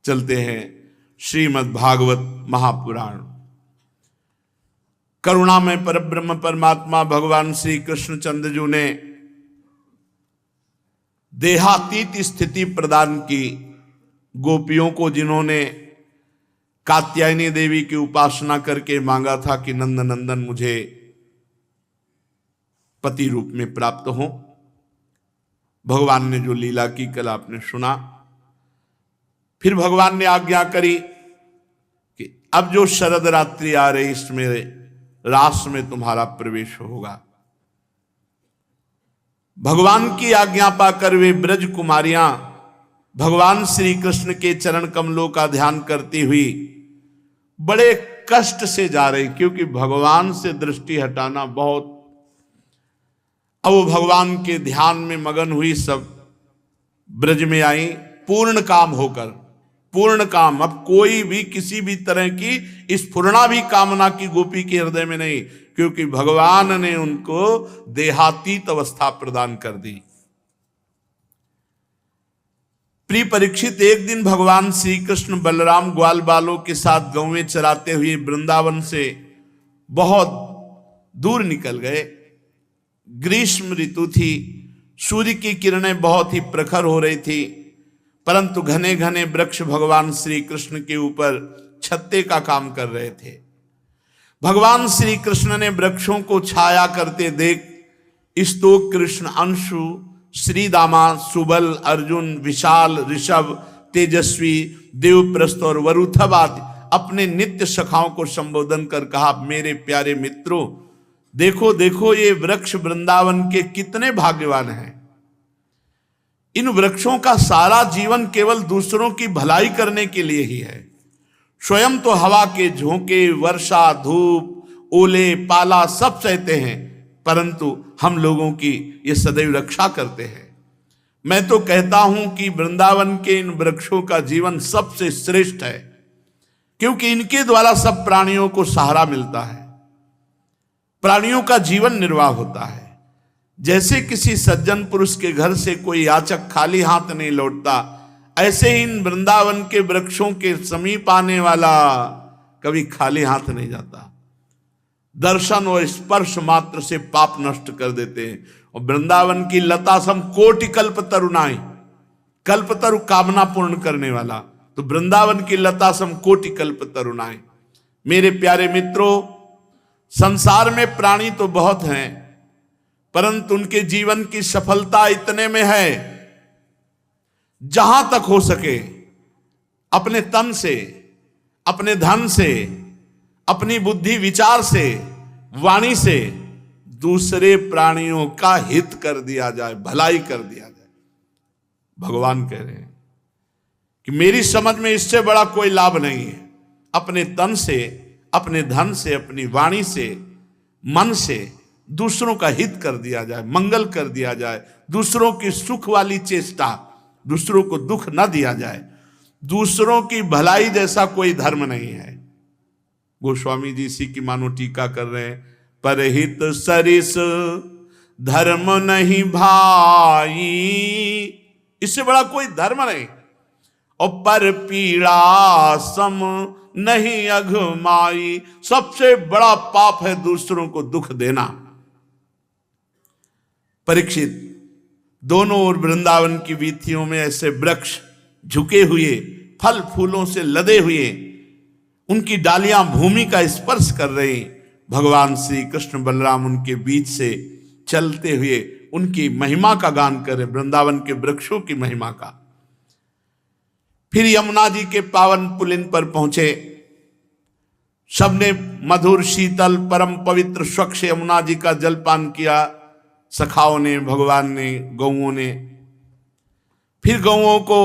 चलते हैं श्रीमद् भागवत महापुराण। करुणामय परब्रह्म परमात्मा भगवान श्री कृष्णचंद्र जी ने देहातीत स्थिति प्रदान की गोपियों को, जिन्होंने कात्यायनी देवी की उपासना करके मांगा था कि नंद नंदन मुझे पति रूप में प्राप्त हो। भगवान ने जो लीला की कल आपने सुना। फिर भगवान ने आज्ञा करी कि अब जो शरद रात्रि आ रही, इसमें रास में तुम्हारा प्रवेश होगा। भगवान की आज्ञा पाकर वे ब्रज कुमारियां भगवान श्री कृष्ण के चरण कमलों का ध्यान करती हुई बड़े कष्ट से जा रही, क्योंकि भगवान से दृष्टि हटाना बहुत। अब वो भगवान के ध्यान में मगन हुई, सब ब्रज में आई पूर्ण काम होकर। पूर्ण काम, अब कोई भी किसी भी तरह की स्फुरणा भी कामना की गोपी के हृदय में नहीं, क्योंकि भगवान ने उनको देहातीत अवस्था प्रदान कर दी। प्रिय परीक्षित, एक दिन भगवान श्री कृष्ण बलराम ग्वाल बालों के साथ गौवें चराते हुए वृंदावन से बहुत दूर निकल गए। ग्रीष्म ऋतु थी, सूर्य की किरणें बहुत ही प्रखर हो रही थी, परंतु घने घने वृक्ष भगवान श्री कृष्ण के ऊपर छत्ते का काम कर रहे थे। भगवान श्री कृष्ण ने वृक्षों को छाया करते देख स्तोक कृष्ण, अंशु, श्रीदामा, सुबल, अर्जुन, विशाल, ऋषभ, तेजस्वी, देवप्रस्थ और वरुथव आदि अपने नित्य सखाओं को संबोधन कर कहा, मेरे प्यारे मित्रों, देखो देखो ये वृक्ष वृंदावन के कितने भाग्यवान हैं। इन वृक्षों का सारा जीवन केवल दूसरों की भलाई करने के लिए ही है। स्वयं तो हवा के झोंके, वर्षा, धूप, ओले, पाला सब सहते हैं, परंतु हम लोगों की ये सदैव रक्षा करते हैं। मैं तो कहता हूं कि वृंदावन के इन वृक्षों का जीवन सबसे श्रेष्ठ है, क्योंकि इनके द्वारा सब प्राणियों को सहारा मिलता है, प्राणियों का जीवन निर्वाह होता है। जैसे किसी सज्जन पुरुष के घर से कोई याचक खाली हाथ नहीं लौटता, ऐसे ही इन वृंदावन के वृक्षों के समीप आने वाला कभी खाली हाथ नहीं जाता। दर्शन और स्पर्श मात्र से पाप नष्ट कर देते हैं। और वृंदावन की लता सम कोटि कल्प तरुणाई, कल्प तरु कामना पूर्ण करने वाला, तो वृंदावन की लता सम कोटि कल्प तरुणाई। मेरे प्यारे मित्रों, संसार में प्राणी तो बहुत हैं, परंतु उनके जीवन की सफलता इतने में है, जहां तक हो सके अपने तन से, अपने धन से, अपनी बुद्धि विचार से, वाणी से दूसरे प्राणियों का हित कर दिया जाए, भलाई कर दिया जाए। भगवान कह रहे हैं कि मेरी समझ में इससे बड़ा कोई लाभ नहीं है। अपने तन से, अपने धन से, अपनी वाणी से, मन से दूसरों का हित कर दिया जाए, मंगल कर दिया जाए, दूसरों की सुख वाली चेष्टा, दूसरों को दुख न दिया जाए। दूसरों की भलाई जैसा कोई धर्म नहीं है। गोस्वामी जी इसी की मानो टीका कर रहे हैं, परहित सरिस धर्म नहीं भाई, इससे बड़ा कोई धर्म नहीं। और पर पीड़ा सम नहीं अघमाई, सबसे बड़ा पाप है दूसरों को दुख देना। परीक्षित, दोनों ओर वृंदावन की वीथियों में ऐसे वृक्ष झुके हुए, फल फूलों से लदे हुए, उनकी डालियां भूमि का स्पर्श कर रही। भगवान श्री कृष्ण बलराम उनके बीच से चलते हुए उनकी महिमा का गान कर रहे, वृंदावन के वृक्षों की महिमा का। फिर यमुना जी के पावन पुलिन पर पहुंचे। सबने मधुर, शीतल, परम पवित्र, स्वच्छ यमुना जी का जलपान किया। सखाओं ने, भगवान ने, गौओं ने। फिर गौओं को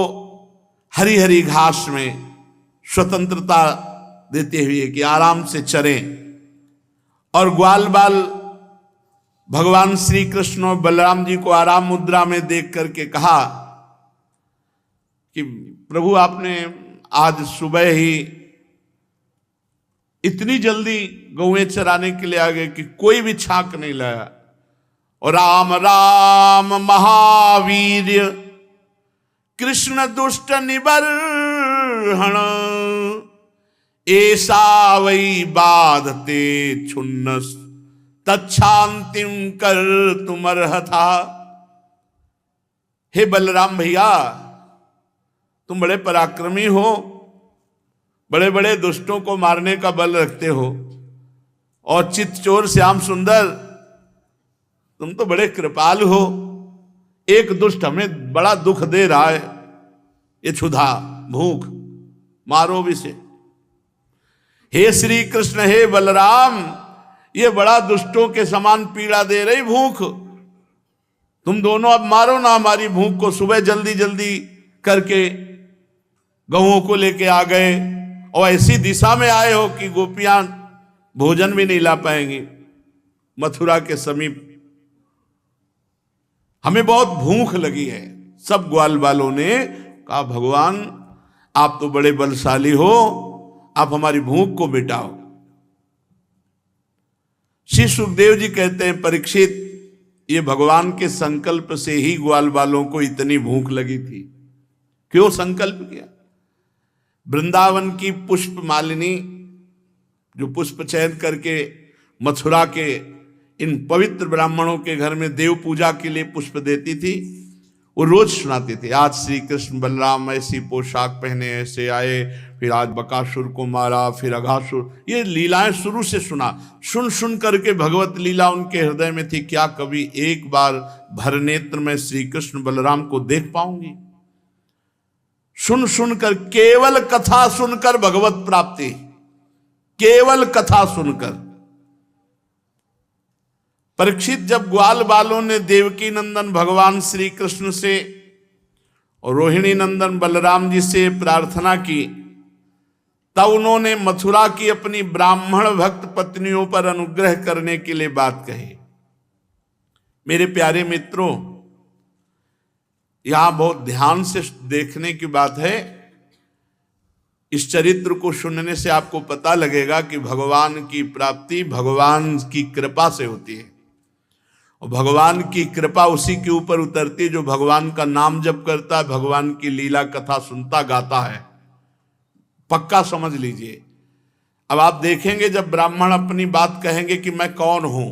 हरी हरी घास में स्वतंत्रता देते हुए कि आराम से चरें, और ग्वाल बाल भगवान श्री कृष्ण और बलराम जी को आराम मुद्रा में देख करके कहा कि प्रभु, आपने आज सुबह ही इतनी जल्दी गौएं चराने के लिए आ गए कि कोई भी छाक नहीं लाया। और राम राम महावीर कृष्ण दुष्ट निबर बर्हण ऐसा वै बाधते छुन्नस तच्छांतिम कर तुमर्ह था। हे बलराम भैया, तुम बड़े पराक्रमी हो, बड़े बड़े दुष्टों को मारने का बल रखते हो, और चित्तचोर श्याम सुंदर तुम तो बड़े कृपालु हो। एक दुष्ट हमें बड़ा दुख दे रहा है, ये क्षुधा भूख, मारो भी से। हे श्री कृष्ण, हे बलराम, ये बड़ा दुष्टों के समान पीड़ा दे रही भूख, तुम दोनों अब मारो ना हमारी भूख को। सुबह जल्दी जल्दी करके गऊओं को लेके आ गए और ऐसी दिशा में आए हो कि गोपियां भोजन भी नहीं ला पाएंगी मथुरा के समीप। हमें बहुत भूख लगी है। सब ग्वाल वालों ने कहा, भगवान आप तो बड़े बलशाली हो, आप हमारी भूख को मिटाओ। श्री सुखदेव जी कहते हैं, परीक्षित, ये भगवान के संकल्प से ही ग्वाल वालों को इतनी भूख लगी थी। क्यों संकल्प किया? वृंदावन की पुष्प मालिनी, जो पुष्प चयन करके मथुरा के इन पवित्र ब्राह्मणों के घर में देव पूजा के लिए पुष्प देती थी, वो रोज सुनाते थे, आज श्री कृष्ण बलराम ऐसी पोशाक पहने ऐसे आए, फिर आज बकासुर को मारा, फिर अघासुर। ये लीलाएं शुरू से सुना, सुन सुन करके भगवत लीला उनके हृदय में थी। क्या कभी एक बार भर नेत्र में श्री कृष्ण बलराम को देख पाऊंगी? सुन सुनकर, केवल कथा सुनकर भगवत प्राप्ति, केवल कथा सुनकर। परीक्षित, जब ग्वाल बालों ने देवकी नंदन भगवान श्री कृष्ण से और रोहिणी नंदन बलराम जी से प्रार्थना की, तब उन्होंने मथुरा की अपनी ब्राह्मण भक्त पत्नियों पर अनुग्रह करने के लिए बात कही। मेरे प्यारे मित्रों, यहां बहुत ध्यान से देखने की बात है। इस चरित्र को सुनने से आपको पता लगेगा कि भगवान की प्राप्ति भगवान की कृपा से होती है, और भगवान की कृपा उसी के ऊपर उतरती है जो भगवान का नाम जप करता है, भगवान की लीला कथा सुनता गाता है। पक्का समझ लीजिए। अब आप देखेंगे, जब ब्राह्मण अपनी बात कहेंगे कि मैं कौन हूं,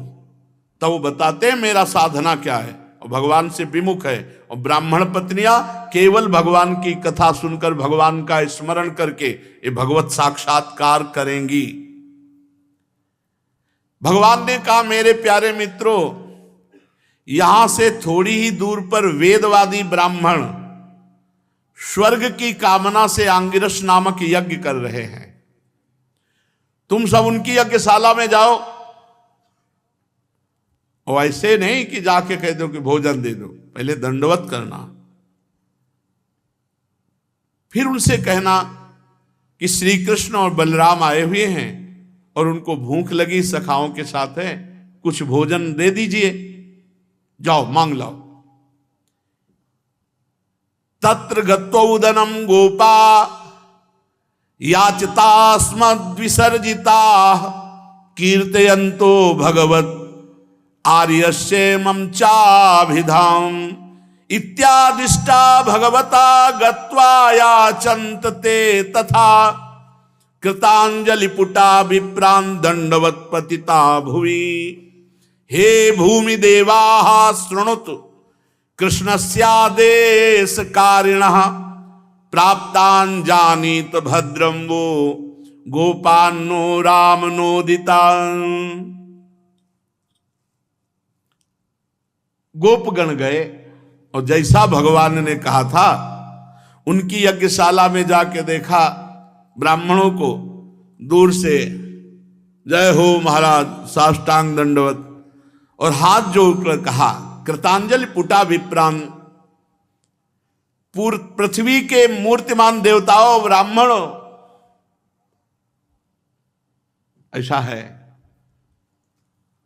तब वो बताते हैं मेरा साधना क्या है, और भगवान से विमुख है। और ब्राह्मण पत्नियां केवल भगवान की कथा सुनकर, भगवान का स्मरण करके ये भगवत साक्षात्कार करेंगी। भगवान ने कहा, मेरे प्यारे मित्रों, यहां से थोड़ी ही दूर पर वेदवादी ब्राह्मण स्वर्ग की कामना से आंगिरस नामक यज्ञ कर रहे हैं। तुम सब उनकी यज्ञशाला में जाओ, और ऐसे नहीं कि जाके कह दो कि भोजन दे दो, पहले दंडवत करना, फिर उनसे कहना कि श्री कृष्ण और बलराम आए हुए हैं और उनको भूख लगी, सखाओं के साथ है, कुछ भोजन दे दीजिए, जाओ मांग लाओ। तत्र गत्वोदनम गोपा याचितास्मद्विसर्जिता कीर्तयन्तो भगवत आर्यस्येमं चाभिधाम इत्यादिष्टा भगवता गत्वा याचन्त ते तथा कृतांजलिपुटा विप्रान् दंडवत् पतिता भुवि। हे भूमि देवाः शृणुतु कृष्णस्यादेश कारिणः प्राप्तान् जानीत भद्रं वो गोपान्नो रामनोदितान्। गोपगण गए और जैसा भगवान ने कहा था, उनकी यज्ञशाला में जाके देखा ब्राह्मणों को दूर से जय हो महाराज, साष्टांग दंडवत, और हाथ जोड़कर कहा कृतांजलि पुटा विप्रान। पृथ्वी के मूर्तिमान देवताओं, ब्राह्मणों, ऐसा है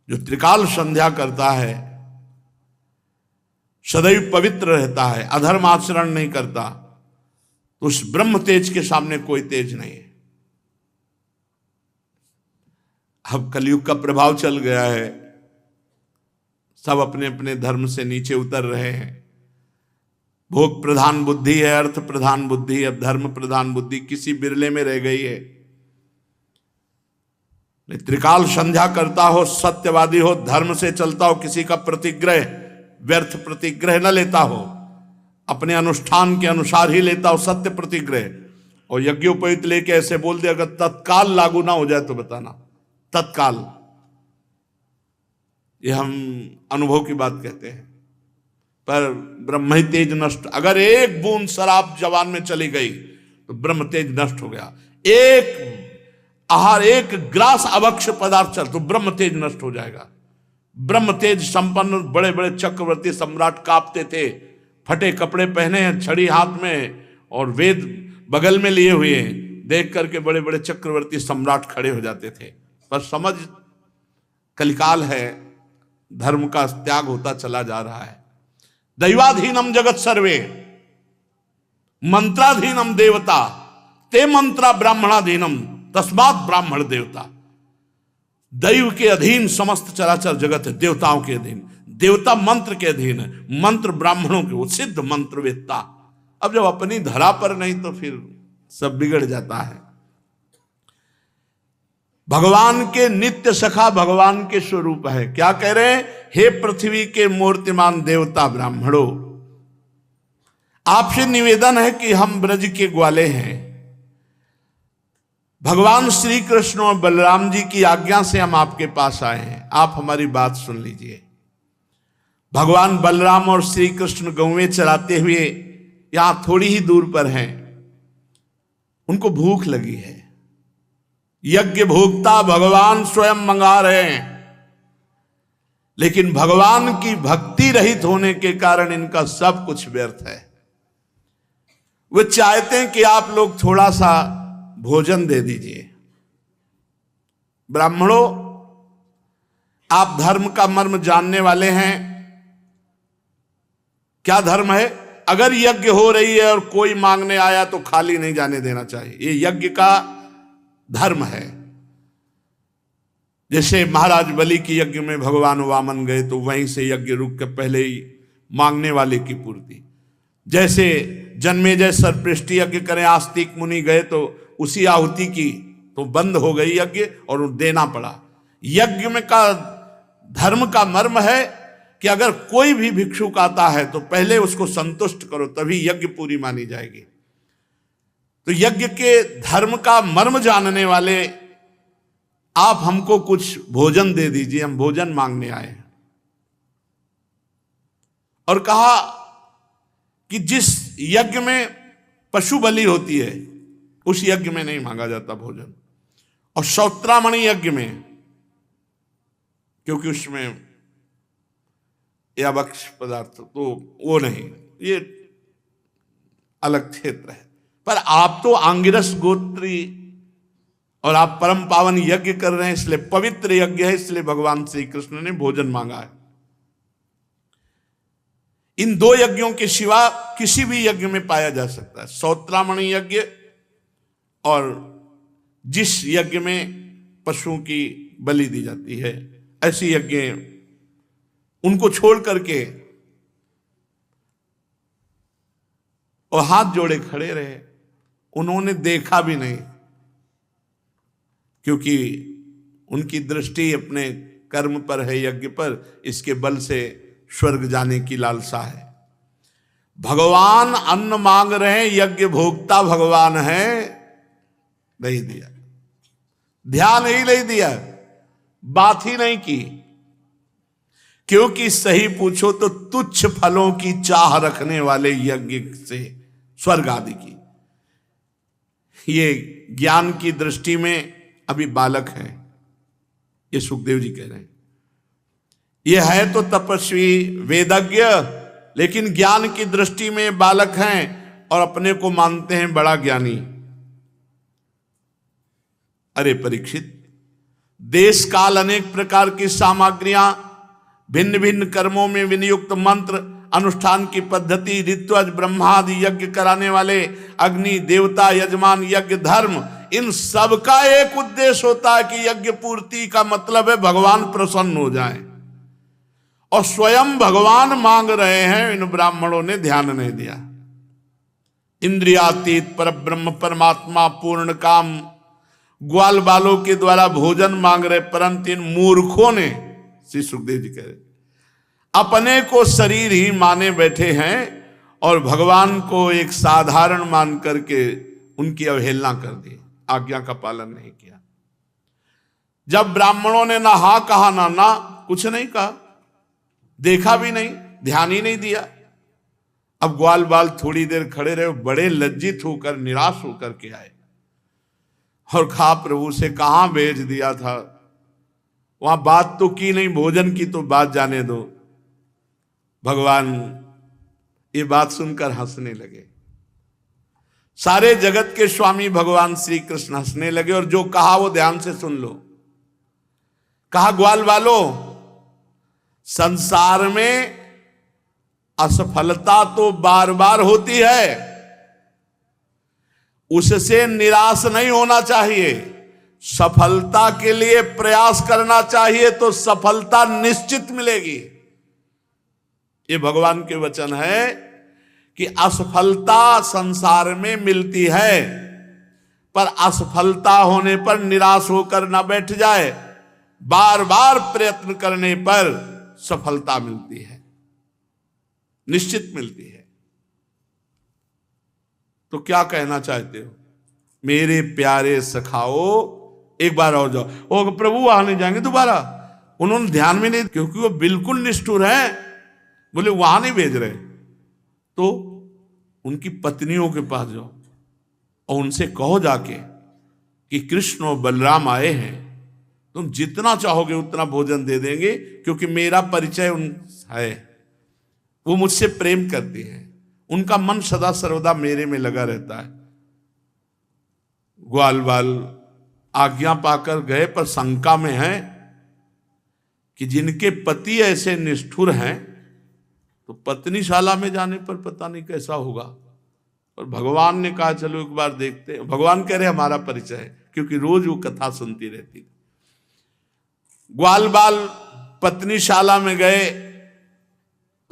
जो त्रिकाल संध्या करता है, सदैव पवित्र रहता है, अधर्म आचरण नहीं करता, तो उस ब्रह्म तेज के सामने कोई तेज नहीं है। अब कलयुग का प्रभाव चल गया है, सब अपने अपने धर्म से नीचे उतर रहे हैं। भोग प्रधान बुद्धि है, अर्थ प्रधान बुद्धि, अब धर्म प्रधान बुद्धि किसी बिरले में रह गई है। त्रिकाल संध्या करता हो, सत्यवादी हो, धर्म से चलता हो, किसी का प्रतिग्रह व्यर्थ प्रतिग्रह न लेता हो, अपने अनुष्ठान के अनुसार ही लेता हो सत्य प्रतिग्रह, और यज्ञोपवीत लेके ऐसे बोल दे, अगर तत्काल लागू ना हो जाए तो बताना। तत्काल, ये हम अनुभव की बात कहते हैं। पर ब्रह्म ही तेज नष्ट, अगर एक बूंद शराब जवान में चली गई तो ब्रह्म तेज नष्ट हो गया। एक आहार, एक ग्रास अभक्ष्य पदार्थ चल तो ब्रह्म तेज नष्ट हो जाएगा। ब्रह्म तेज संपन्न बड़े बड़े चक्रवर्ती सम्राट कांपते थे, फटे कपड़े पहने हैं, छड़ी हाथ में और वेद बगल में लिए हुए हैं, देख करके बड़े बड़े चक्रवर्ती सम्राट खड़े हो जाते थे। पर समझ, कलिकाल है, धर्म का त्याग होता चला जा रहा है। दैवाधीनम जगत सर्वे मंत्राधीनम देवता ते मंत्रा ब्राह्मणाधीनम तस्मात् ब्राह्मण देवता। दैव के अधीन समस्त चराचर जगत है, देवताओं के अधीन, देवता मंत्र के अधीन है, मंत्र ब्राह्मणों के, वो सिद्ध मंत्रवेत्ता। अब जब अपनी धरा पर नहीं तो फिर सब बिगड़ जाता है। भगवान के नित्य सखा भगवान के स्वरूप है। क्या कह रहे हैं? हे पृथ्वी के मूर्तिमान देवता ब्राह्मणों, आपसे निवेदन है कि हम ब्रज के ग्वाले हैं। भगवान श्री कृष्ण और बलराम जी की आज्ञा से हम आपके पास आए हैं, आप हमारी बात सुन लीजिए। भगवान बलराम और श्री कृष्ण गौवें चराते हुए यहां थोड़ी ही दूर पर हैं। उनको भूख लगी है। यज्ञ भोक्ता भगवान स्वयं मंगा रहे हैं, लेकिन भगवान की भक्ति रहित होने के कारण इनका सब कुछ व्यर्थ है। वे चाहते हैं कि आप लोग थोड़ा सा भोजन दे दीजिए। ब्राह्मणों, आप धर्म का मर्म जानने वाले हैं। क्या धर्म है? अगर यज्ञ हो रही है और कोई मांगने आया तो खाली नहीं जाने देना चाहिए, ये यज्ञ का धर्म है। जैसे महाराज बलि की यज्ञ में भगवान वामन गए तो वहीं से यज्ञ रुक के पहले ही मांगने वाले की पूर्ति। जैसे जन्मेजय सर्वपृष्टि यज्ञ करें, आस्तिक मुनि गए तो उसी आहुति की तो बंद हो गई यज्ञ और देना पड़ा। यज्ञ में का धर्म का मर्म है कि अगर कोई भी भिक्षुक आता है तो पहले उसको संतुष्ट करो, तभी यज्ञ पूरी मानी जाएगी। तो यज्ञ के धर्म का मर्म जानने वाले आप हमको कुछ भोजन दे दीजिए, हम भोजन मांगने आए हैं। और कहा कि जिस यज्ञ में पशु बलि होती है उस यज्ञ में नहीं मांगा जाता भोजन, और श्रोत्रामणि यज्ञ में, क्योंकि उसमें या भक्ष्य पदार्थ तो वो नहीं, ये अलग क्षेत्र है। पर आप तो आंगिरस गोत्री और आप परम पावन यज्ञ कर रहे हैं, इसलिए पवित्र यज्ञ है, इसलिए भगवान श्री कृष्ण ने भोजन मांगा है। इन दो यज्ञों के सिवा किसी भी यज्ञ में पाया जा सकता है, श्रोत्रामणि यज्ञ और जिस यज्ञ में पशुओं की बलि दी जाती है, ऐसी यज्ञ उनको छोड़ करके और हाथ जोड़े खड़े रहे। उन्होंने देखा भी नहीं, क्योंकि उनकी दृष्टि अपने कर्म पर है, यज्ञ पर, इसके बल से स्वर्ग जाने की लालसा है। भगवान अन्न मांग रहे हैं, यज्ञ भोक्ता भगवान है, नहीं दिया, ध्यान ही नहीं दिया, बात ही नहीं की। क्योंकि सही पूछो तो तुच्छ फलों की चाह रखने वाले यज्ञ से स्वर्ग आदि की, ये ज्ञान की दृष्टि में अभी बालक है। ये सुखदेव जी कह रहे हैं, ये है तो तपस्वी वेदज्ञ, लेकिन ज्ञान की दृष्टि में बालक हैं और अपने को मानते हैं बड़ा ज्ञानी। अरे परीक्षित, देश काल अनेक प्रकार की सामग्रियां, भिन्न भिन्न कर्मों में विनियुक्त मंत्र, अनुष्ठान की पद्धति, ऋत्वज, ब्रह्मादि यज्ञ कराने वाले, अग्नि देवता, यजमान, यज्ञ धर्म, इन सब का एक उद्देश्य होता है कि यज्ञ पूर्ति का मतलब है भगवान प्रसन्न हो जाए। और स्वयं भगवान मांग रहे हैं, इन ब्राह्मणों ने ध्यान नहीं दिया। इंद्रियातीत पर ब्रह्म परमात्मा पूर्ण काम ग्वाल बालों के द्वारा भोजन मांग रहे, परंतु इन मूर्खों ने, श्री सुखदेव जी कह रहे, अपने को शरीर ही माने बैठे हैं और भगवान को एक साधारण मान करके उनकी अवहेलना कर दी, आज्ञा का पालन नहीं किया। जब ब्राह्मणों ने ना हा कहा ना कुछ नहीं कहा, देखा भी नहीं, ध्यान ही नहीं दिया। अब ग्वाल बाल थोड़ी देर खड़े रहे, बड़े लज्जित होकर निराश होकर के आए और कहा प्रभु से कहां भेज दिया था, वहां बात तो की नहीं, भोजन की तो बात जाने दो। भगवान ये बात सुनकर हंसने लगे। सारे जगत के स्वामी भगवान श्री कृष्ण हंसने लगे और जो कहा वो ध्यान से सुन लो। कहा ग्वाल बालो, संसार में असफलता तो बार बार होती है, उससे निराश नहीं होना चाहिए, सफलता के लिए प्रयास करना चाहिए तो सफलता निश्चित मिलेगी। ये भगवान के वचन है कि असफलता संसार में मिलती है, पर असफलता होने पर निराश होकर ना बैठ जाए, बार बार प्रयत्न करने पर सफलता मिलती है, निश्चित मिलती है। तो क्या कहना चाहते हो मेरे प्यारे सखाओ, एक बार और जाओ। ओ प्रभु वहां नहीं जाएंगे दोबारा, उन्होंने ध्यान में नहीं, क्योंकि वो बिल्कुल निष्ठुर है, बोले वहां नहीं भेज रहे। तो उनकी पत्नियों के पास जाओ और उनसे कहो जाके कि कृष्ण और बलराम आए हैं, तुम जितना चाहोगे उतना भोजन दे देंगे, क्योंकि मेरा परिचय उन है, वो मुझसे प्रेम करती है, उनका मन सदा सर्वदा मेरे में लगा रहता है। ग्वाल बाल आज्ञा पाकर गए, पर शंका में है कि जिनके पति ऐसे निष्ठुर हैं तो पत्नीशाला में जाने पर पता नहीं कैसा होगा। और भगवान ने कहा चलो एक बार देखते हैं। भगवान कह रहे हमारा परिचय है, क्योंकि रोज वो कथा सुनती रहती थी। ग्वाल बाल पत्नीशाला में गए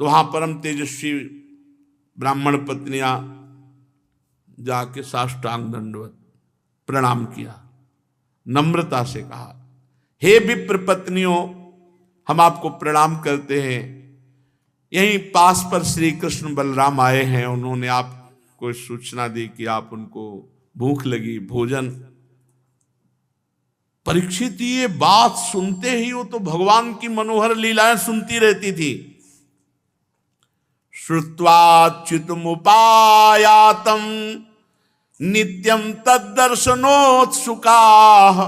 तो वहां परम तेजस्वी ब्राह्मण पत्नियां जाके साष्टांग दंडवत प्रणाम किया, नम्रता से कहा हे विप्र पत्नियों, हम आपको प्रणाम करते हैं। यहीं पास पर श्री कृष्ण बलराम आए हैं, उन्होंने आपको सूचना दी कि आप उनको भूख लगी, भोजन। परीक्षित ये बात सुनते ही वो तो भगवान की मनोहर लीलाएं सुनती रहती थी। श्रुत्वाच्युतमुपायातम नित्यम तद्दर्शनोत्सुकाः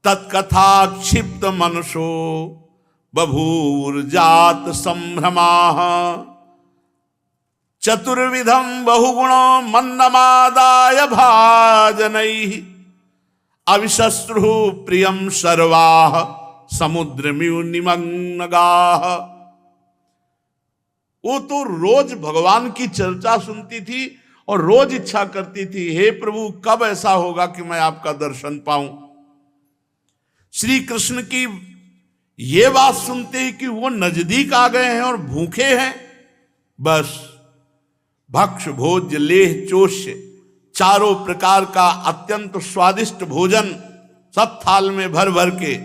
तत्कथा क्षिप्त मनसो बभूर्जात संभ्रमाः चतुर्विधम बहुगुणो मन्नमादाय भाजनैः अविशस्त्रु प्रियम सर्वाः समुद्रमिव निमग्नगाः। वो तो रोज भगवान की चर्चा सुनती थी और रोज इच्छा करती थी हे प्रभु कब ऐसा होगा कि मैं आपका दर्शन पाऊं। श्री कृष्ण की ये बात सुनते ही कि वो नजदीक आ गए हैं और भूखे हैं, बस भक्ष भोज्य लेह चोष्य चारों प्रकार का अत्यंत स्वादिष्ट भोजन सब थाल में भर भर के,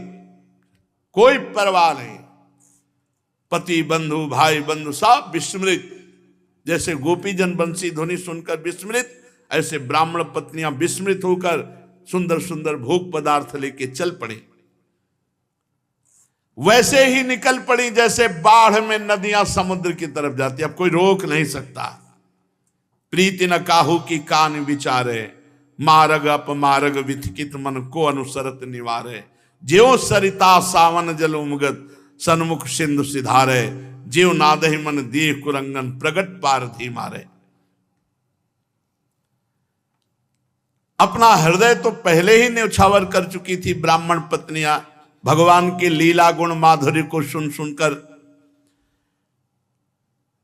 कोई परवाह नहीं। पति बंधु भाई बंधु सब विस्मृत, जैसे गोपीजन बंसी ध्वनि सुनकर विस्मृत, ऐसे ब्राह्मण पत्नियां विस्मृत होकर सुंदर सुंदर भोग पदार्थ लेके चल पड़े। वैसे ही निकल पड़ी जैसे बाढ़ में नदियां समुद्र की तरफ जाती, अब कोई रोक नहीं सकता। प्रीति न काहू की कान विचारे, मार्ग अपमार्ग विथिकित मन को अनुसरत निवारे। ज्यो सरिता सावन जल उमगत सन्मुख सिंधु सिधारे, ज्यो नादहि मन दिए कुरंगन प्रगट पारधी मारे। अपना हृदय तो पहले ही न्यौछावर कर चुकी थी ब्राह्मण पत्नियां, भगवान के लीला गुण माधुर्य को सुन सुनकर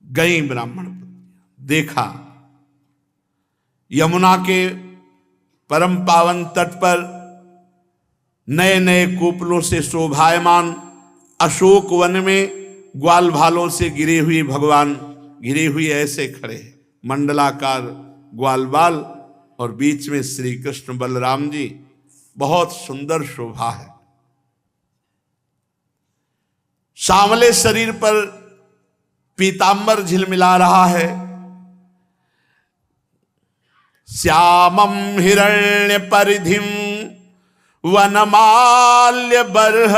गई ब्राह्मण पत्नियां। देखा यमुना के परम पावन तट पर नए नए कूपलों से शोभायमान अशोक वन में ग्वाल भालों से गिरे हुए भगवान गिरे हुए ऐसे खड़े, मंडलाकार ग्वाल बाल और बीच में श्री कृष्ण बलराम जी। बहुत सुंदर शोभा है। सांवले शरीर पर पीतांबर झिलमिला रहा है। श्यामम हिरण्य परिधिम वनमाल्य बर्ह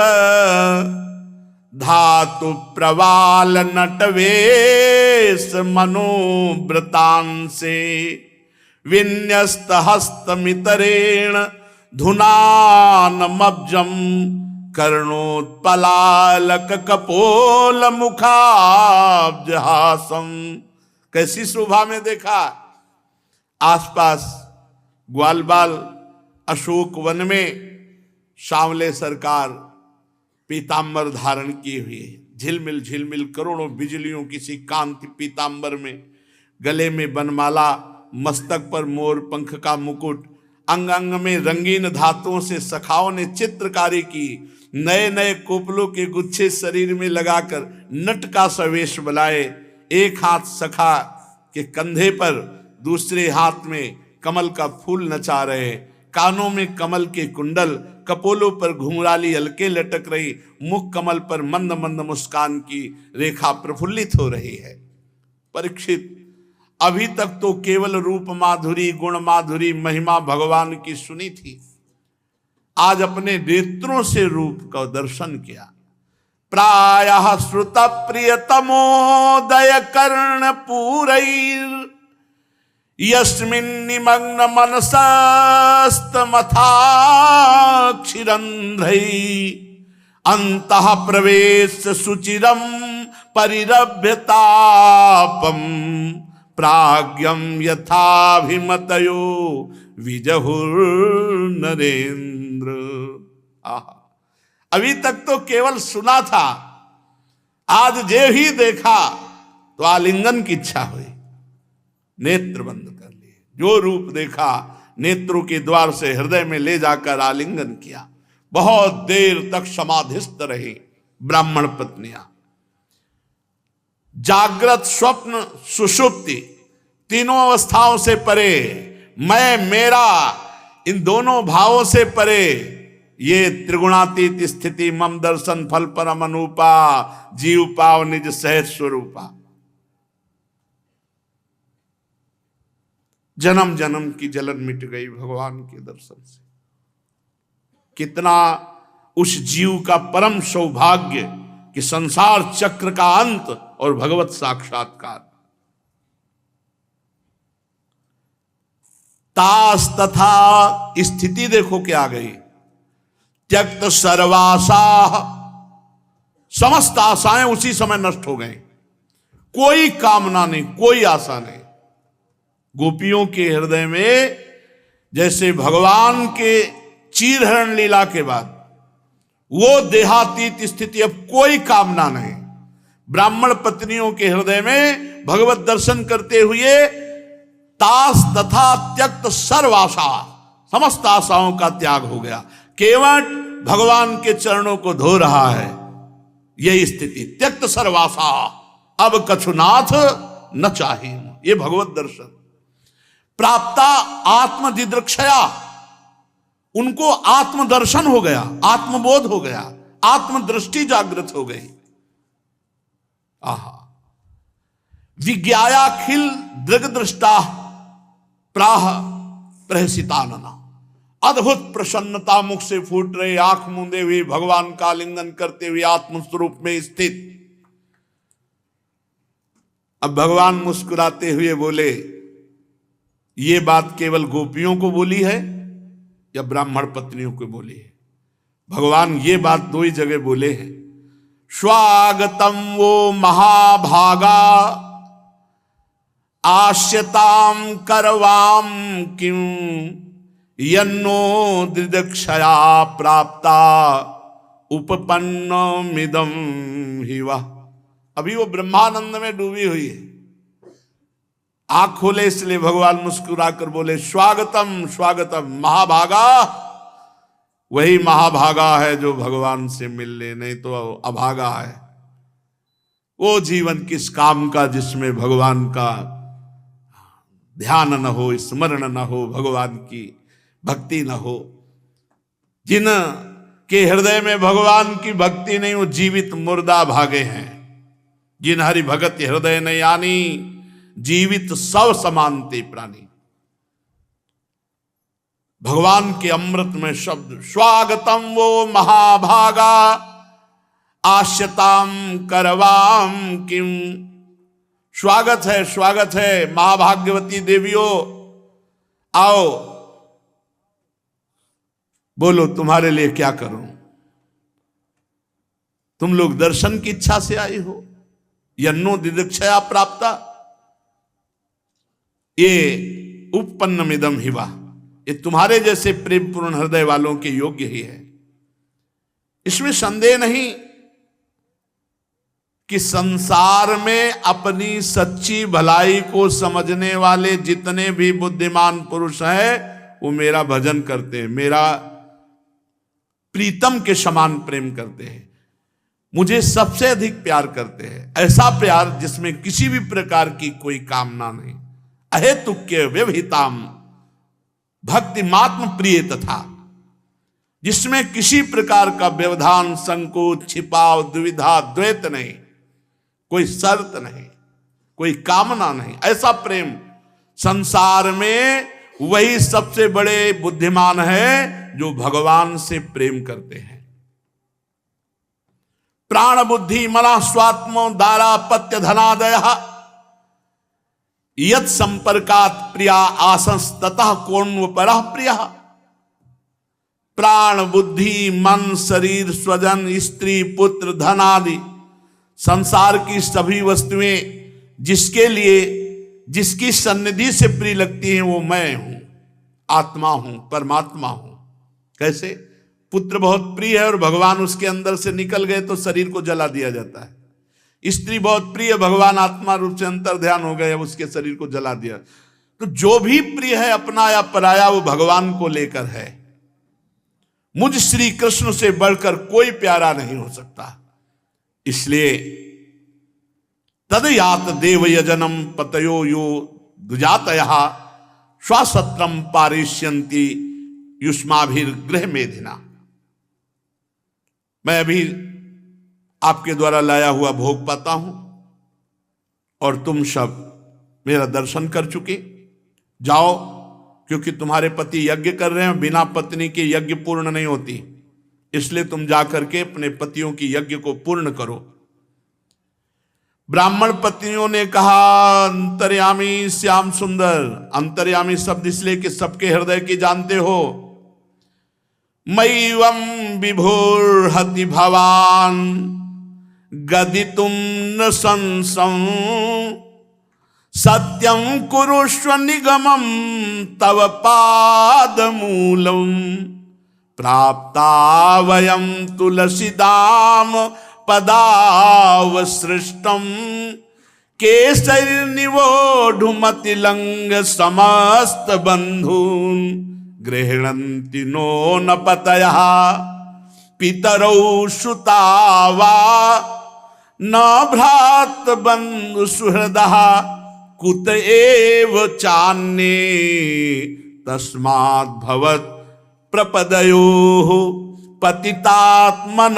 धातु प्रवाल नटवेश मनोव्रतांसे विन्यस्त हस्तमितरेण धुनानमब्जम कर्णोत्पलालक कपोल मुखाब्जहासम। कैसी शोभा में देखा। आसपास ग्वालबाल अशोक वन में सांवले सरकार पीतांबर धारण किए हुए, झिलमिल झिलमिल करोड़ों बिजलियों किसी कांति पीतांबर में, गले में बनमाला, मस्तक पर मोर पंख का मुकुट, अंग अंग में रंगीन धातुओं से सखाओं ने चित्रकारी की, नए नए कोपलों के गुच्छे शरीर में लगाकर नट का सवेश बनाए। एक हाथ सखा के कंधे पर, दूसरे हाथ में कमल का फूल नचा रहे, कानों में कमल के कुंडल, कपोलों पर घुंघराली हल्के लटक रही, मुख कमल पर मंद मंद मुस्कान की रेखा प्रफुल्लित हो रही है। परीक्षित, अभी तक तो केवल रूप माधुरी, गुण माधुरी, महिमा भगवान की सुनी थी। आज अपने नेत्रों से रूप का दर्शन किया। प्रायः श्रुत प्रियतमोदय कर्ण पूरैर यस्मिन्निमग्न मनसस्तमथाक्षिरन्ध्रै अन्तः प्रवेश सुचिरं परिरभ्यतापम प्राज्ञं यथाभिमतयो विजहुर्नरेन्द्र। अभी तक तो केवल सुना था, आज जे ही देखा तो आलिंगन की इच्छा हुई, नेत्र बंद कर लिए। जो रूप देखा नेत्रों के द्वार से हृदय में ले जाकर आलिंगन किया। बहुत देर तक समाधिस्थ रही ब्राह्मण पत्नियां। जागृत, स्वप्न, सुषुप्ति, तीनों अवस्थाओं से परे, मैं मेरा, इन दोनों भावों से परे ये त्रिगुणातीत स्थिति मम दर्शन फल परम अनूपा जीव पाव निज सहज स्वरूपा। जन्म जन्म की जलन मिट गई भगवान के दर्शन से। कितना उस जीव का परम सौभाग्य कि संसार चक्र का अंत और भगवत साक्षात्कार। तास तथा स्थिति देखो क्या गई। त्यक्त सर्वासा, समस्त आशाएं उसी समय नष्ट हो गई। कोई कामना नहीं, कोई आशा नहीं। गोपियों के हृदय में जैसे भगवान के चीरहरण लीला के बाद वो देहातीत स्थिति, अब कोई कामना नहीं। ब्राह्मण पत्नियों के हृदय में भगवत दर्शन करते हुए तास तथा त्यक्त सर्वाशा, समस्त आशाओं का त्याग हो गया। केवल भगवान के चरणों को धो रहा है। यही स्थिति, त्यक्त सर्वाशा, अब कछुनाथ न चाहिए। ये भगवत दर्शन प्राप्ता आत्मदिदृक्षया, उनको आत्मदर्शन हो गया, आत्मबोध हो गया, आत्मदृष्टि जागृत हो गई। आहा, विज्ञायाखिल दृग्दृष्टा प्राह प्रहसितानना। अद्भुत प्रसन्नता मुख से फूट रहे, आंख मूंदे हुए भगवान का आलिंगन करते हुए आत्मस्वरूप में स्थित। अब भगवान मुस्कुराते हुए बोले, ये बात केवल गोपियों को बोली है या ब्राह्मण पत्नियों को बोली है? भगवान ये बात दो ही जगह बोले हैं। स्वागतम वो महाभागा आश्यताम करवाम किम यन्नो दिदक्षया प्राप्ता उपपन्नो मिदम ही वह। अभी वो ब्रह्मानंद में डूबी हुई है। आंख खोले, इसलिए भगवान मुस्कुराकर बोले, स्वागतम स्वागतम महाभागा, वही महाभागा है जो भगवान से मिल ले, नहीं तो अभागा है। वो जीवन किस काम का जिसमें भगवान का ध्यान न हो, स्मरण न हो, भगवान की भक्ति न हो। जिन के हृदय में भगवान की भक्ति नहीं, वो जीवित मुर्दा भागे हैं। जिन हरि भगत हृदय नहीं आनी, जीवित सब समानते प्राणी। भगवान के अमृत में शब्द स्वागतम वो महाभागा आश्यताम करवाम किम। स्वागत है, स्वागत है महाभाग्यवती देवियों, आओ बोलो तुम्हारे लिए क्या करूं। तुम लोग दर्शन की इच्छा से आई हो, यन्नो दिदक्षया प्राप्ता, ये उपपन्नमिदम हिवा, ये तुम्हारे जैसे प्रेम पूर्ण हृदय वालों के योग्य ही है। इसमें संदेह नहीं कि संसार में अपनी सच्ची भलाई को समझने वाले जितने भी बुद्धिमान पुरुष हैं, वो मेरा भजन करते हैं, मेरा प्रीतम के समान प्रेम करते हैं, मुझे सबसे अधिक प्यार करते हैं। ऐसा प्यार जिसमें किसी भी प्रकार की कोई कामना नहीं। अहेतुक्य व्यवहिताम भक्ति मात्म प्रिय, तथा जिसमें किसी प्रकार का व्यवधान, संकोच, छिपाव, दुविधा, द्वैत नहीं, कोई शर्त नहीं, कोई कामना नहीं। ऐसा प्रेम संसार में वही सबसे बड़े बुद्धिमान है जो भगवान से प्रेम करते हैं। प्राण बुद्धि मना स्वात्म दारा पत्य धनादय यत संपर्कात प्रिया आसंस ततः कौन्व परः प्रिया। प्राण बुद्धि मन शरीर स्वजन स्त्री पुत्र धन आदि संसार की सभी वस्तुएं जिसके लिए जिसकी सन्निधि से प्रिय लगती हैं, वो मैं हूं, आत्मा हूं, परमात्मा हूं। कैसे? पुत्र बहुत प्रिय है और भगवान उसके अंदर से निकल गए तो शरीर को जला दिया जाता है। स्त्री बहुत प्रिय, भगवान आत्मा रूप से अंतर ध्यान हो गए, अब उसके शरीर को जला दिया। तो जो भी प्रिय है अपना या पराया, वो भगवान को लेकर है। मुझ श्री कृष्ण से बढ़कर कोई प्यारा नहीं हो सकता। इसलिए तद यात देव यजनम पतयो यो दुजातयः स्वसत्रम पारिष्यन्ति युष्माभिर गृह मेधिना। मैं अभी आपके द्वारा लाया हुआ भोग पाता हूं और तुम सब मेरा दर्शन कर चुके। जाओ, क्योंकि तुम्हारे पति यज्ञ कर रहे हैं, बिना पत्नी के यज्ञ पूर्ण नहीं होती, इसलिए तुम जाकर के अपने पतियों की यज्ञ को पूर्ण करो। ब्राह्मण पत्नियों ने कहा, अंतर्यामी श्याम सुंदर। अंतर्यामी शब्द इसलिए कि सबके हृदय की जानते हो। मैवं विभोर्हति भवान गदितुम न संसं सत्यं कुरुष्व निगमं तव पादमूलम प्राप्ता वयं तुलसीदाम पदावसृष्टम केसरिनिवोढुमतिलंग समस्त बंधून गृह्णन्ति नो न पतयः पितरौ सुता वा न भ्रात बंधु सुहृदः कुत एव चान्ये तस्मात् भवत् प्रपदयोः पतितात्मनाम्नो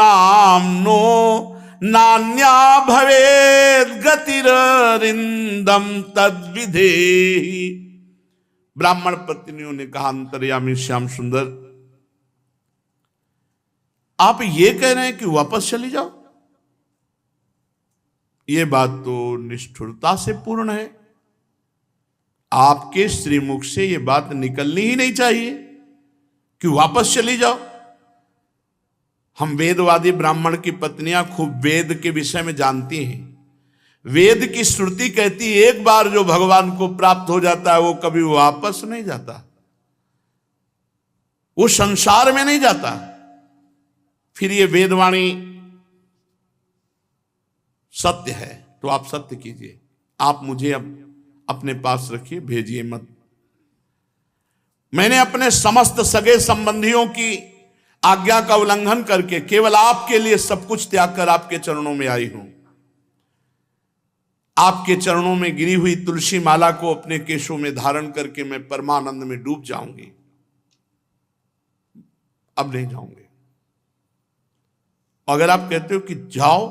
नान्या भवेद् गतिररिन्दम तद्विधेहि। ब्राह्मण पत्नियों ने कहा, अंतर्यामी श्याम सुंदर, आप ये कह रहे हैं कि वापस चली जाओ? ये बात तो निष्ठुरता से पूर्ण है। आपके श्रीमुख से ये बात निकलनी ही नहीं चाहिए कि वापस चली जाओ। हम वेदवादी ब्राह्मण की पत्नियां खूब वेद के विषय में जानती हैं। वेद की श्रुति कहती है, एक बार जो भगवान को प्राप्त हो जाता है वो कभी वापस नहीं जाता, वो संसार में नहीं जाता। फिर ये वेदवाणी सत्य है तो आप सत्य कीजिए, आप मुझे अब अपने पास रखिए, भेजिए मत। मैंने अपने समस्त सगे संबंधियों की आज्ञा का उल्लंघन करके केवल आपके लिए सब कुछ त्याग कर आपके चरणों में आई हूं। आपके चरणों में गिरी हुई तुलसी माला को अपने केशों में धारण करके मैं परमानंद में डूब जाऊंगी, अब नहीं जाऊंगे। अगर आप कहते हो कि जाओ,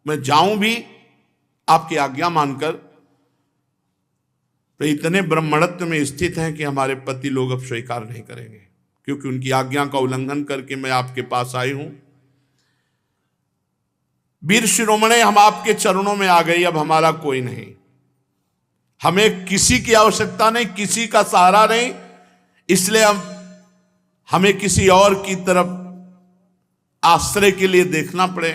मैं जाऊं भी आपकी आज्ञा मानकर, तो इतने ब्रह्मणत्व में स्थित हैं कि हमारे पति लोग अब स्वीकार नहीं करेंगे, क्योंकि उनकी आज्ञा का उल्लंघन करके मैं आपके पास आई हूं। वीर शिरोमणे, हम आपके चरणों में आ गई, अब हमारा कोई नहीं, हमें किसी की आवश्यकता नहीं, किसी का सहारा नहीं, इसलिए हमें किसी और की तरफ आश्रय के लिए देखना पड़े,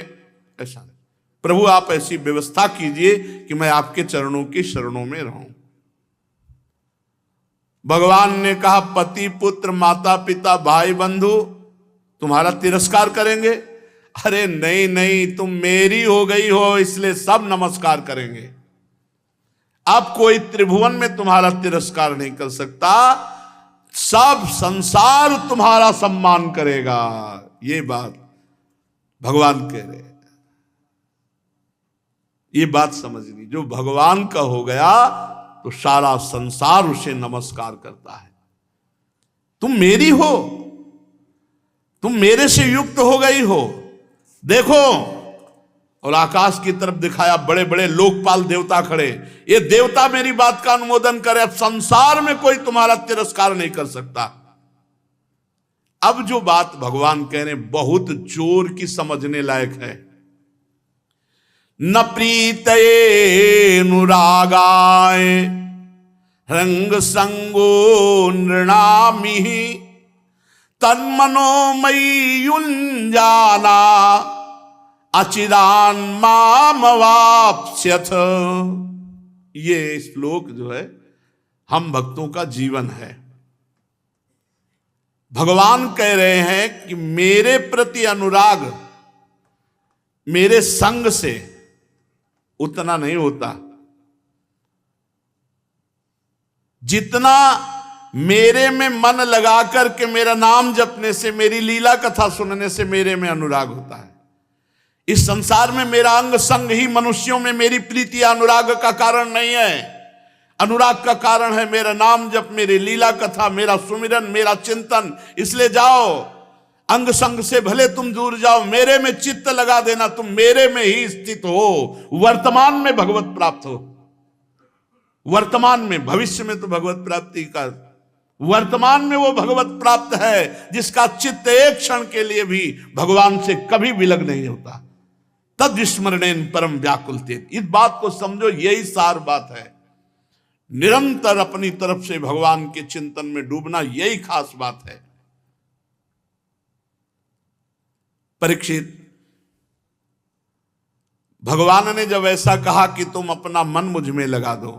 ऐसा नहीं। प्रभु आप ऐसी व्यवस्था कीजिए कि मैं आपके चरणों की शरणों में रहूं। भगवान ने कहा, पति पुत्र माता पिता भाई बंधु तुम्हारा तिरस्कार करेंगे? अरे नहीं नहीं, तुम मेरी हो गई हो, इसलिए सब नमस्कार करेंगे। अब कोई त्रिभुवन में तुम्हारा तिरस्कार नहीं कर सकता, सब संसार तुम्हारा सम्मान करेगा। ये बात भगवान कह रहे हैं, ये बात समझनी। जो भगवान का हो गया तो सारा संसार उसे नमस्कार करता है। तुम मेरी हो, तुम मेरे से युक्त हो गई हो, देखो। और आकाश की तरफ दिखाया, बड़े बड़े लोकपाल देवता खड़े, ये देवता मेरी बात का अनुमोदन करे, अब संसार में कोई तुम्हारा तिरस्कार नहीं कर सकता। अब जो बात भगवान कह रहे बहुत जोर की समझने लायक है। न प्रीतये अनुरागाय रंग संगो नृणामि तन्मनोमयी युञ्जाना अचिरान मामवाप्स्यथ। ये श्लोक जो है हम भक्तों का जीवन है। भगवान कह रहे हैं कि मेरे प्रति अनुराग मेरे संग से उतना नहीं होता जितना मेरे में मन लगा करके मेरा नाम जपने से, मेरी लीला कथा सुनने से मेरे में अनुराग होता है। इस संसार में मेरा अंग संग ही मनुष्यों में मेरी प्रीति अनुराग का कारण नहीं है। अनुराग का कारण है मेरा नाम जप, मेरी लीला कथा, मेरा सुमिरन, मेरा चिंतन। इसलिए जाओ, अंग संग से भले तुम दूर जाओ, मेरे में चित्त लगा देना, तुम मेरे में ही स्थित हो, वर्तमान में भगवत प्राप्त हो। वर्तमान में, भविष्य में तो भगवत प्राप्ति का, वर्तमान में वो भगवत प्राप्त है जिसका चित्त एक क्षण के लिए भी भगवान से कभी विलग नहीं होता। तद स्मरणेन परम व्याकुलते। इस बात को समझो, यही सार बात है। निरंतर अपनी तरफ से भगवान के चिंतन में डूबना, यही खास बात है। परीक्षित, भगवान ने जब ऐसा कहा कि तुम अपना मन मुझ में लगा दो,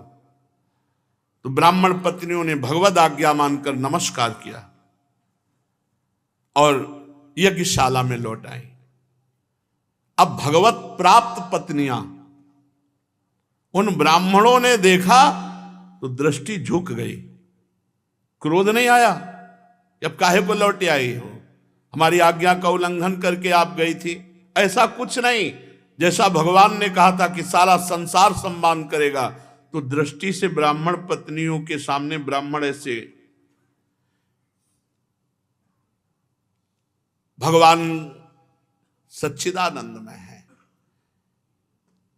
तो ब्राह्मण पत्नियों ने भगवद आज्ञा मानकर नमस्कार किया और यज्ञशाला में लौट आई। अब भगवत प्राप्त पत्नियां, उन ब्राह्मणों ने देखा तो दृष्टि झुक गई, क्रोध नहीं आया। अब काहे को लौट आई हो, हमारी आज्ञा का उल्लंघन करके आप गई थी, ऐसा कुछ नहीं। जैसा भगवान ने कहा था कि सारा संसार सम्मान करेगा, तो दृष्टि से ब्राह्मण पत्नियों के सामने ब्राह्मण ऐसे, भगवान सच्चिदानंदमय है।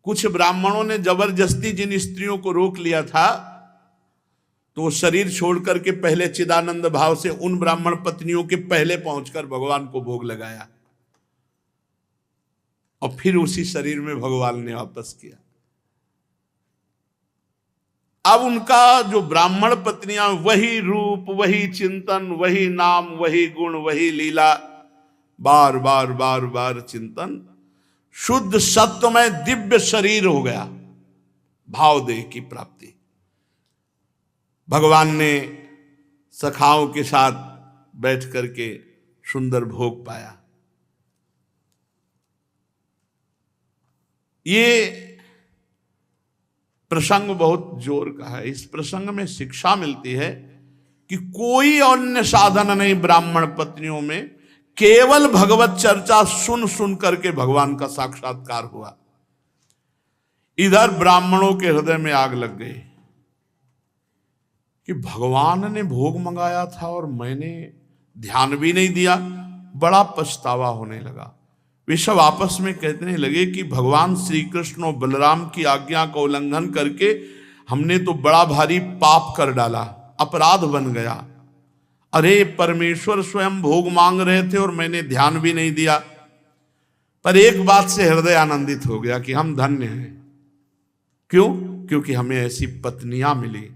कुछ ब्राह्मणों ने जबरदस्ती जिन स्त्रियों को रोक लिया था, तो शरीर छोड़ करके पहले चिदानंद भाव से उन ब्राह्मण पत्नियों के पहले पहुंचकर भगवान को भोग लगाया और फिर उसी शरीर में भगवान ने वापस किया। अब उनका जो ब्राह्मण पत्नियां, वही रूप, वही चिंतन, वही नाम, वही गुण, वही लीला, बार बार बार बार चिंतन, शुद्ध सत्व में दिव्य शरीर हो गया, भाव देह की प्राप्ति। भगवान ने सखाओं के साथ बैठ करके सुंदर भोग पाया। ये प्रसंग बहुत जोर का है। इस प्रसंग में शिक्षा मिलती है कि कोई अन्य साधन नहीं ब्राह्मण पत्नियों में, केवल भगवत चर्चा सुन सुन करके भगवान का साक्षात्कार हुआ। इधर ब्राह्मणों के हृदय में आग लग गई कि भगवान ने भोग मंगाया था और मैंने ध्यान भी नहीं दिया। बड़ा पछतावा होने लगा। वे सब आपस में कहने लगे कि भगवान श्री कृष्ण और बलराम की आज्ञा का उल्लंघन करके हमने तो बड़ा भारी पाप कर डाला, अपराध बन गया। अरे परमेश्वर स्वयं भोग मांग रहे थे और मैंने ध्यान भी नहीं दिया। पर एक बात से हृदय आनंदित हो गया कि हम धन्य हैं। क्यों? क्योंकि हमें ऐसी पत्नियां मिली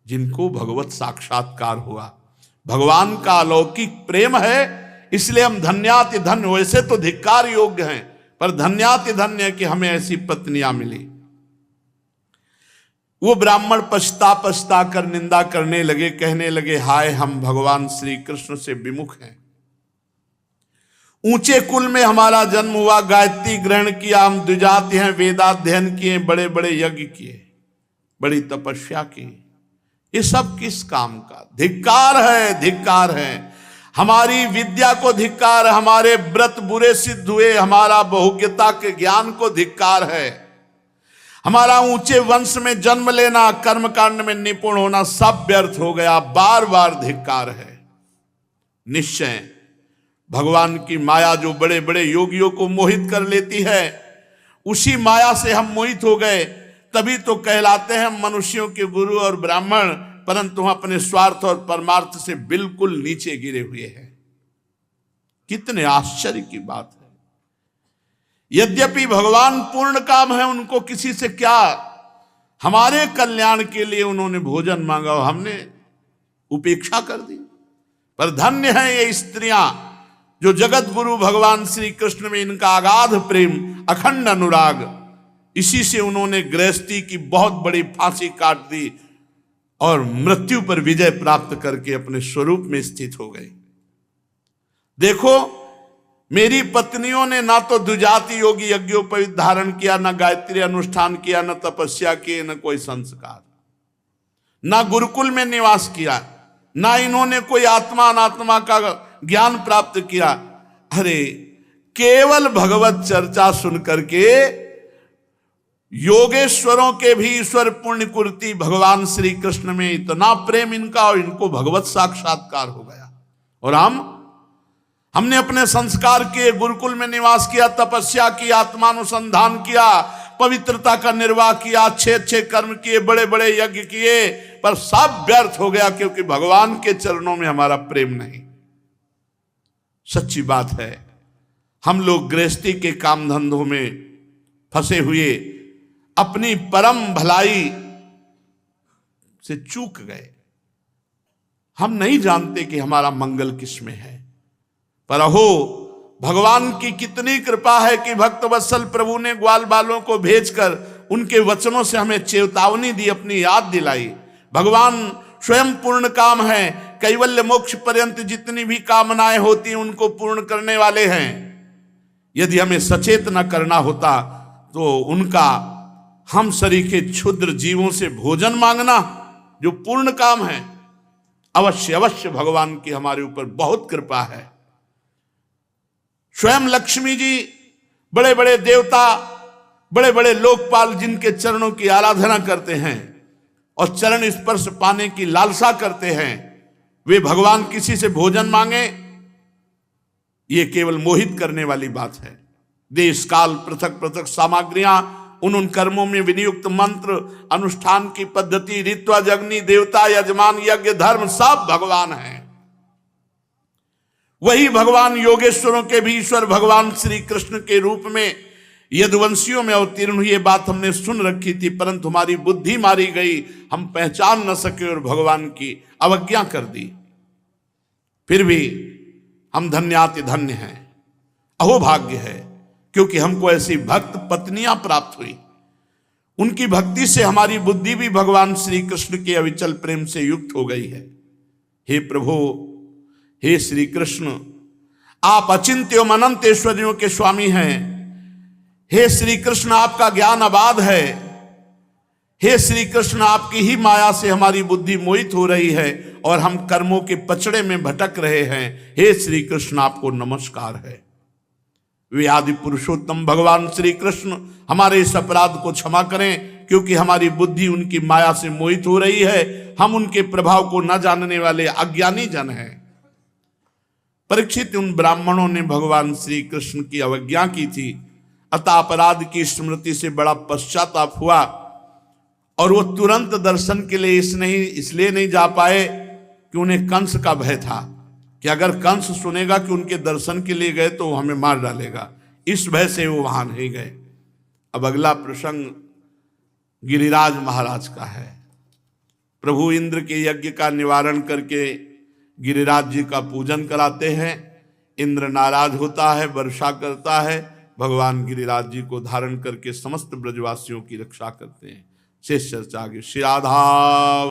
जिनको भगवत साक्षात्कार हुआ। भगवान का अलौकिक प्रेम है, इसलिए हम धन्याति धन्य। वैसे तो धिक्कार योग्य हैं, पर धन्याति धन्य है कि हमें ऐसी पत्नियां मिली। वो ब्राह्मण पछता पछता कर निंदा करने लगे, कहने लगे, हाय हम भगवान श्री कृष्ण से विमुख हैं। ऊंचे कुल में हमारा जन्म हुआ, गायत्री ग्रहण किया, हम द्विजाति हैं, वेदाध्ययन किए, बड़े बड़े यज्ञ किए, बड़ी तपस्या की। ये सब किस काम का? धिक्कार है, धिक्कार है। हमारी विद्या को धिक्कार, हमारे व्रत बुरे सिद्ध हुए, हमारा बहुज्ञता के ज्ञान को धिक्कार है, हमारा ऊंचे वंश में जन्म लेना, कर्मकांड में निपुण होना, सब व्यर्थ हो गया। बार बार धिक्कार है। निश्चय भगवान की माया जो बड़े बड़े योगियों को मोहित कर लेती है, उसी माया से हम मोहित हो गए। तभी तो कहलाते हैं मनुष्यों के गुरु और ब्राह्मण, परंतु हम अपने स्वार्थ और परमार्थ से बिल्कुल नीचे गिरे हुए हैं। कितने आश्चर्य की बात है। यद्यपि भगवान पूर्ण काम है, उनको किसी से क्या, हमारे कल्याण के लिए उन्होंने भोजन मांगा और हमने उपेक्षा कर दी। पर धन्य है ये स्त्रियां जो जगत गुरु भगवान श्री कृष्ण में इनका अगाध प्रेम, अखंड अनुराग, इसी से उन्होंने गृहस्थी की बहुत बड़ी फांसी काट दी और मृत्यु पर विजय प्राप्त करके अपने स्वरूप में स्थित हो गई। देखो, मेरी पत्नियों ने ना तो द्विजाति योगी यज्ञोपवीत धारण किया, ना गायत्री अनुष्ठान किया, न तपस्या की, न कोई संस्कार, ना गुरुकुल में निवास किया, ना इन्होंने कोई आत्मा अनात्मा का ज्ञान प्राप्त किया। अरे केवल भगवत चर्चा सुन करके योगेश्वरों के भी ईश्वर पुण्य कुर्ती भगवान श्री कृष्ण में इतना प्रेम इनका, और इनको भगवत साक्षात्कार हो गया। और हमने अपने संस्कार किए, गुरुकुल में निवास किया, तपस्या की, आत्मानुसंधान किया, पवित्रता का निर्वाह किया, अच्छे अच्छे कर्म किए, बड़े बड़े यज्ञ किए, पर सब व्यर्थ हो गया क्योंकि भगवान के चरणों में हमारा प्रेम नहीं। सच्ची बात है, हम लोग गृहस्थी के काम धंधों में फंसे हुए अपनी परम भलाई से चूक गए। हम नहीं जानते कि हमारा मंगल किसमें है। पर अहो, भगवान की कितनी कृपा है कि भक्त वत्सल प्रभु ने ग्वाल बालों को भेजकर उनके वचनों से हमें चेतावनी दी, अपनी याद दिलाई। भगवान स्वयं पूर्ण काम है, कैवल्य मोक्ष पर्यंत जितनी भी कामनाएं होती हैं उनको पूर्ण करने वाले हैं। यदि हमें सचेत न करना होता तो उनका हम सरीखे क्षुद्र जीवों से भोजन मांगना जो पूर्ण काम है। अवश्य अवश्य भगवान की हमारे ऊपर बहुत कृपा है। स्वयं लक्ष्मी जी, बड़े बड़े देवता, बड़े बड़े लोकपाल जिनके चरणों की आराधना करते हैं और चरण स्पर्श पाने की लालसा करते हैं, वे भगवान किसी से भोजन मांगे, ये केवल मोहित करने वाली बात है। देश काल पृथक पृथक सामग्रियां, उन कर्मों में विनियुक्त मंत्र, अनुष्ठान की पद्धति, ऋत्वा, जगनी, देवता, यजमान, यज्ञ, धर्म सब भगवान हैं। वही भगवान योगेश्वरों के भी ईश्वर भगवान श्री कृष्ण के रूप में यदुवंशियों में अवतीर्ण हुई। ये बात हमने सुन रखी थी, परंतु हमारी बुद्धि मारी गई, हम पहचान न सके और भगवान की अवज्ञा कर दी। फिर भी हम धन्याति धन्य हैं, अहो भाग्य है, क्योंकि हमको ऐसी भक्त पत्नियां प्राप्त हुई। उनकी भक्ति से हमारी बुद्धि भी भगवान श्री कृष्ण के अविचल प्रेम से युक्त हो गई है। हे प्रभु, हे श्री कृष्ण, आप अचिंत्य एवं अनंत ऐश्वर्यों के स्वामी हैं। हे श्री कृष्ण, आपका ज्ञान अबाध है। हे श्री कृष्ण, आपकी ही माया से हमारी बुद्धि मोहित हो रही है और हम कर्मों के पचड़े में भटक रहे हैं। हे श्री कृष्ण, आपको नमस्कार है। वे आदि पुरुषोत्तम भगवान श्री कृष्ण हमारे इस अपराध को क्षमा करें, क्योंकि हमारी बुद्धि उनकी माया से मोहित हो रही है। हम उनके प्रभाव को न जानने वाले अज्ञानी जन हैं। परीक्षित, उन ब्राह्मणों ने भगवान श्री कृष्ण की अवज्ञा की थी, अतः अपराध की स्मृति से बड़ा पश्चाताप हुआ और वो तुरंत दर्शन के लिए इसलिए नहीं जा पाए कि उन्हें कंस का भय था कि अगर कंस सुनेगा कि उनके दर्शन के लिए गए तो वो हमें मार डालेगा। इस भय से वो वहां नहीं गए। अब अगला प्रसंग गिरिराज महाराज का है। प्रभु इंद्र के यज्ञ का निवारण करके गिरिराज जी का पूजन कराते हैं। इंद्र नाराज होता है, वर्षा करता है। भगवान गिरिराज जी को धारण करके समस्त ब्रजवासियों की रक्षा करते हैं। शेष चर्चा आगे। श्री राधा